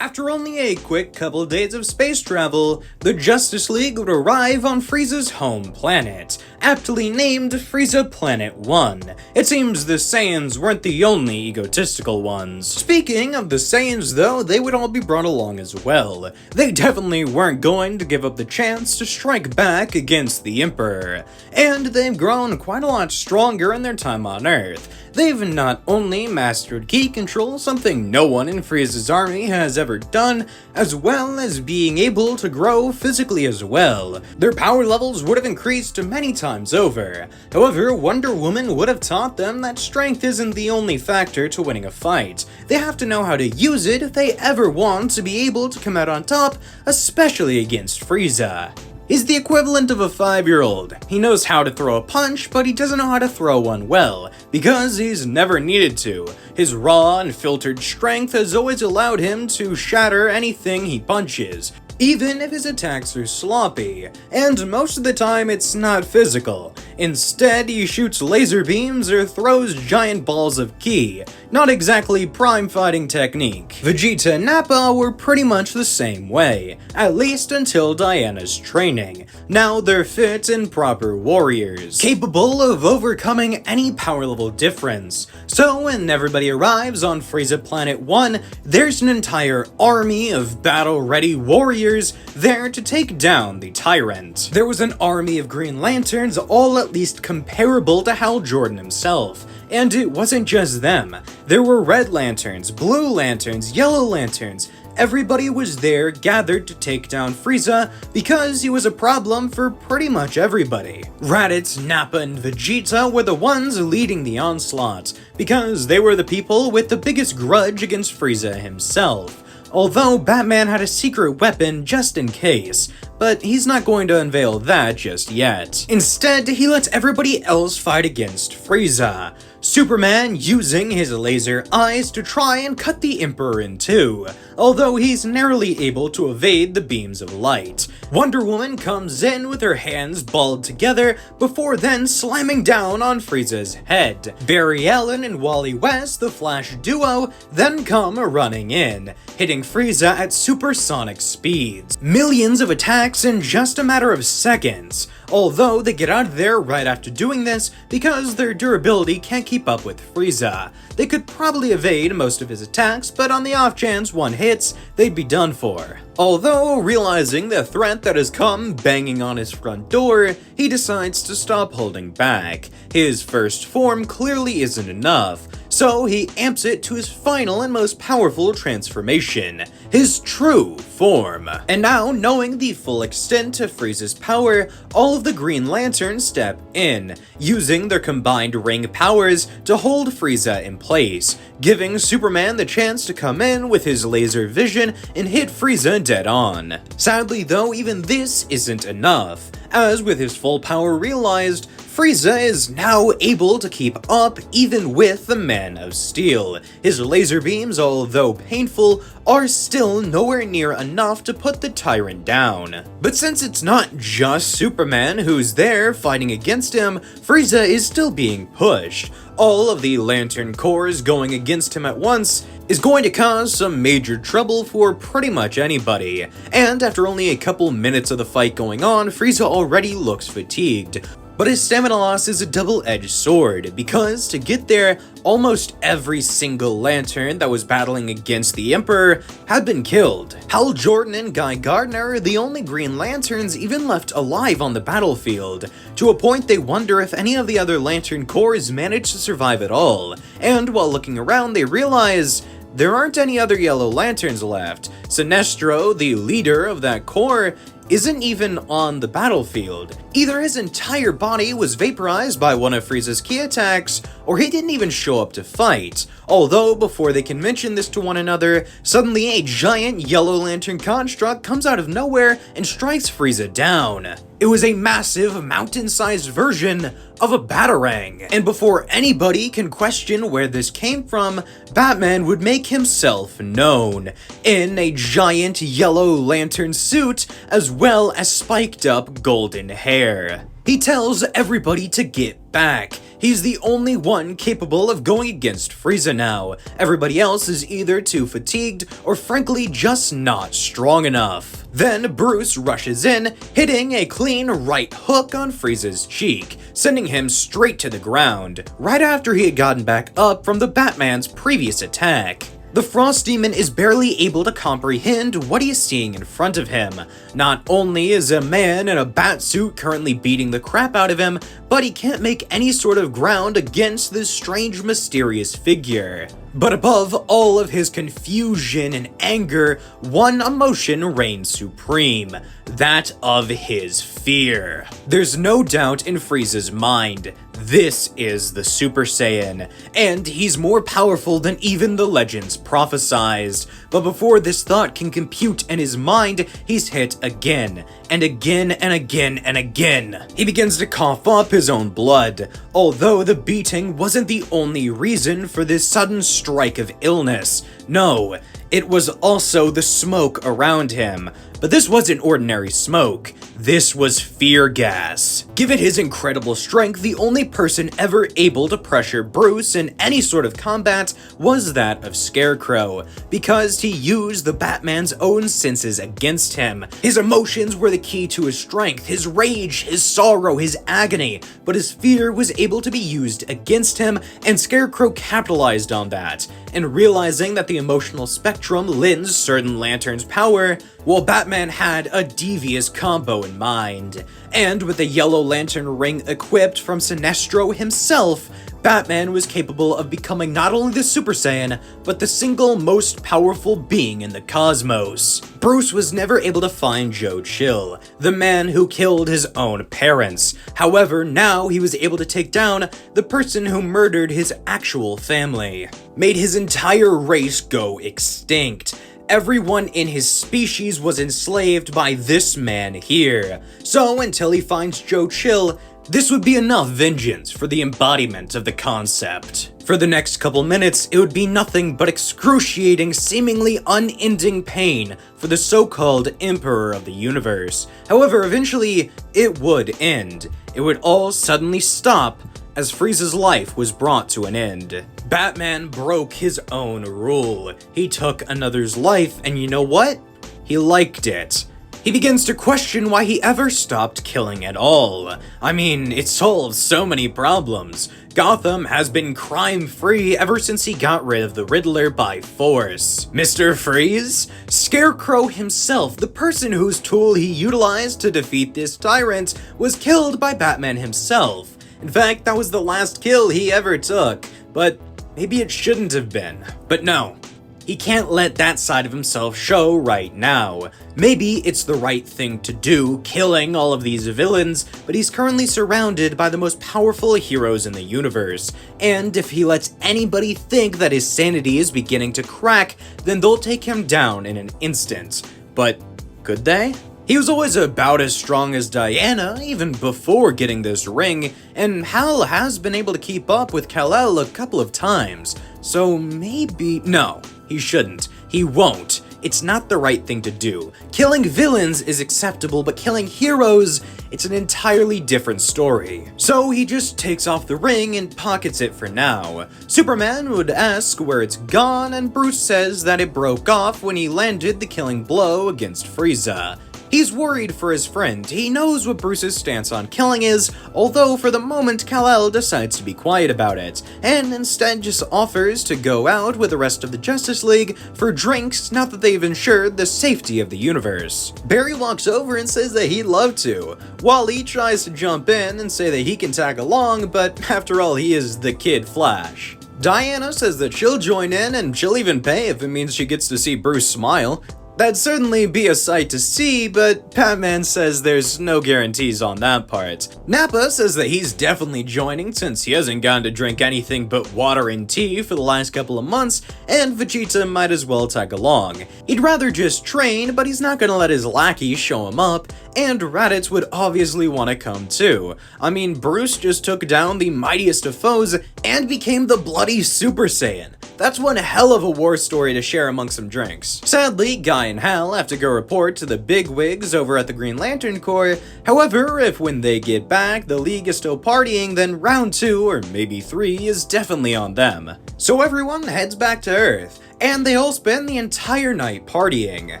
After only a quick couple days of space travel, the Justice League would arrive on Frieza's home planet, aptly named Frieza Planet 1. It seems the Saiyans weren't the only egotistical ones. Speaking of the Saiyans though, they would all be brought along as well. They definitely weren't going to give up the chance to strike back against the Emperor. And they've grown quite a lot stronger in their time on Earth. They've not only mastered ki control, something no one in Frieza's army has ever done, as well as being able to grow physically as well. Their power levels would have increased many times over. However, Wonder Woman would have taught them that strength isn't the only factor to winning a fight. They have to know how to use it if they ever want to be able to come out on top, especially against Frieza. He's the equivalent of a 5-year-old. He knows how to throw a punch, but he doesn't know how to throw one well, because he's never needed to. His raw and filtered strength has always allowed him to shatter anything he punches, even if his attacks are sloppy, and most of the time it's not physical. Instead, he shoots laser beams or throws giant balls of ki. Not exactly prime fighting technique. Vegeta and Nappa were pretty much the same way, at least until Diana's training. Now they're fit and proper warriors, capable of overcoming any power level difference. So when everybody arrives on Frieza Planet 1, there's an entire army of battle-ready warriors there to take down the tyrant. There was an army of Green Lanterns, all at least comparable to Hal Jordan himself. And it wasn't just them. There were Red Lanterns, Blue Lanterns, Yellow Lanterns. Everybody was there gathered to take down Frieza because he was a problem for pretty much everybody. Raditz, Nappa, and Vegeta were the ones leading the onslaught because they were the people with the biggest grudge against Frieza himself. Although Batman had a secret weapon just in case, but he's not going to unveil that just yet. Instead, he lets everybody else fight against Frieza. Superman using his laser eyes to try and cut the Emperor in two, although he's narrowly able to evade the beams of light. Wonder Woman comes in with her hands balled together before then slamming down on Frieza's head. Barry Allen and Wally West, the Flash duo, then come running in, hitting Frieza at supersonic speeds. Millions of attacks in just a matter of seconds. Although they get out of there right after doing this because their durability can't keep up with Frieza. They could probably evade most of his attacks, but on the off chance one hits, they'd be done for. Although, realizing the threat that has come banging on his front door, he decides to stop holding back. His first form clearly isn't enough, so he amps it to his final and most powerful transformation, his true form. And now, knowing the full extent of Frieza's power, all of the Green Lanterns step in, using their combined ring powers to hold Frieza in place, giving Superman the chance to come in with his laser vision and hit Frieza dead on. Sadly though, even this isn't enough, as with his full power realized, Frieza is now able to keep up even with the Man of Steel. His laser beams, although painful, are still nowhere near enough to put the tyrant down. But since it's not just Superman who's there fighting against him, Frieza is still being pushed. All of the Lantern Corps going against him at once is going to cause some major trouble for pretty much anybody. And after only a couple minutes of the fight going on, Frieza already looks fatigued. But his stamina loss is a double-edged sword, because to get there, almost every single Lantern that was battling against the Emperor had been killed. Hal Jordan and Guy Gardner are the only Green Lanterns even left alive on the battlefield, to a point they wonder if any of the other Lantern Corps managed to survive at all. And while looking around, they realize there aren't any other Yellow Lanterns left. Sinestro, the leader of that corps, isn't even on the battlefield. Either his entire body was vaporized by one of Frieza's ki attacks, or he didn't even show up to fight. Although, before they can mention this to one another, suddenly a giant Yellow Lantern construct comes out of nowhere and strikes Frieza down. It was a massive, mountain-sized version of a Batarang. And before anybody can question where this came from, Batman would make himself known, in a giant Yellow Lantern suit, as well as spiked up golden hair. He tells everybody to get back. He's the only one capable of going against Frieza now. Everybody else is either too fatigued or frankly just not strong enough. Then Bruce rushes in, hitting a clean right hook on Frieza's cheek, sending him straight to the ground, right after he had gotten back up from the Batman's previous attack. The Frost Demon is barely able to comprehend what he is seeing in front of him. Not only is a man in a bat suit currently beating the crap out of him, but he can't make any sort of ground against this strange, mysterious figure. But above all of his confusion and anger, one emotion reigns supreme, that of his fear. There's no doubt in Frieza's mind, this is the Super Saiyan, and he's more powerful than even the legends prophesized. But before this thought can compute in his mind, he's hit again, and again, and again, and again. He begins to cough up his own blood, although the beating wasn't the only reason for this sudden strike of illness. No, it was also the smoke around him. But this wasn't ordinary smoke, this was fear gas. Given his incredible strength, the only person ever able to pressure Bruce in any sort of combat was that of Scarecrow, because he used the Batman's own senses against him. His emotions were the key to his strength, his rage, his sorrow, his agony, but his fear was able to be used against him, and Scarecrow capitalized on that. And realizing that the emotional spectrum lends certain lanterns power, well, Batman had a devious combo in mind. And with the Yellow Lantern ring equipped from Sinestro himself, Batman was capable of becoming not only the Super Saiyan, but the single most powerful being in the cosmos. Bruce was never able to find Joe Chill, the man who killed his own parents. However, now he was able to take down the person who murdered his actual family, made his entire race go extinct. Everyone in his species was enslaved by this man here. So until he finds Joe Chill, this would be enough vengeance for the embodiment of the concept. For the next couple minutes, it would be nothing but excruciating, seemingly unending pain for the so-called Emperor of the Universe. However, eventually, it would end. It would all suddenly stop as Frieza's life was brought to an end. Batman broke his own rule. He took another's life, and you know what? He liked it. He begins to question why he ever stopped killing at all. I mean, it solves so many problems. Gotham has been crime-free ever since he got rid of the Riddler by force. Mr. Freeze? Scarecrow himself, the person whose tool he utilized to defeat this tyrant, was killed by Batman himself. In fact, that was the last kill he ever took, but maybe it shouldn't have been. But no, he can't let that side of himself show right now. Maybe it's the right thing to do, killing all of these villains, but he's currently surrounded by the most powerful heroes in the universe, and if he lets anybody think that his sanity is beginning to crack, then they'll take him down in an instant. But could they? He was always about as strong as Diana, even before getting this ring, and Hal has been able to keep up with Kal-El a couple of times, so maybe— no, he shouldn't. He won't. It's not the right thing to do. Killing villains is acceptable, but killing heroes, it's an entirely different story. So he just takes off the ring and pockets it for now. Superman would ask where it's gone, and Bruce says that it broke off when he landed the killing blow against Frieza. He's worried for his friend. He knows what Bruce's stance on killing is, although for the moment Kal-El decides to be quiet about it, and instead just offers to go out with the rest of the Justice League for drinks now that they've ensured the safety of the universe. Barry walks over and says that he'd love to. Wally tries to jump in and say that he can tag along, but after all, he is the Kid Flash. Diana says that she'll join in and she'll even pay if it means she gets to see Bruce smile. That'd certainly be a sight to see, but Batman says there's no guarantees on that part. Nappa says that he's definitely joining since he hasn't gotten to drink anything but water and tea for the last couple of months, and Vegeta might as well tag along. He'd rather just train, but he's not gonna let his lackey show him up, and Raditz would obviously want to come too. I mean, Bruce just took down the mightiest of foes and became the bloody Super Saiyan. That's one hell of a war story to share among some drinks. Sadly, Guy and Hal have to go report to the bigwigs over at the Green Lantern Corps. However, if when they get back, the League is still partying, then round 2, or maybe 3, is definitely on them. So everyone heads back to Earth, and they all spend the entire night partying.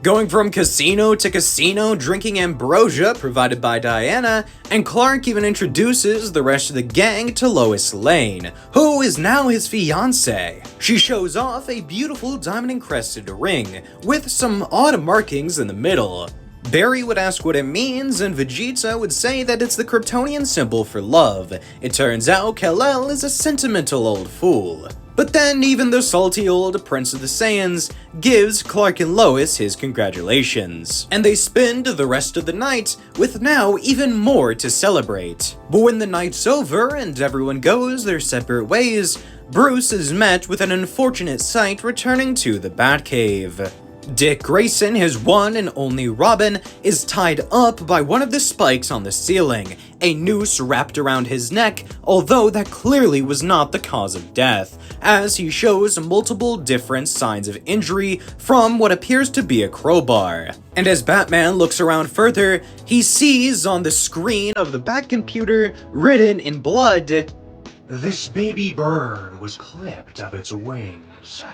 Going from casino to casino, drinking ambrosia provided by Diana, and Clark even introduces the rest of the gang to Lois Lane, who is now his fiancée. She shows off a beautiful diamond-encrusted ring, with some odd markings in the middle. Barry would ask what it means, and Vegeta would say that it's the Kryptonian symbol for love. It turns out Kal-El is a sentimental old fool. But then even the salty old Prince of the Saiyans gives Clark and Lois his congratulations. And they spend the rest of the night with now even more to celebrate. But when the night's over and everyone goes their separate ways, Bruce is met with an unfortunate sight returning to the Batcave. Dick Grayson, his one and only Robin, is tied up by one of the spikes on the ceiling, a noose wrapped around his neck, although that clearly was not the cause of death, as he shows multiple different signs of injury from what appears to be a crowbar. And as Batman looks around further, he sees on the screen of the Batcomputer, written in blood, "This baby bird was clipped of its wings."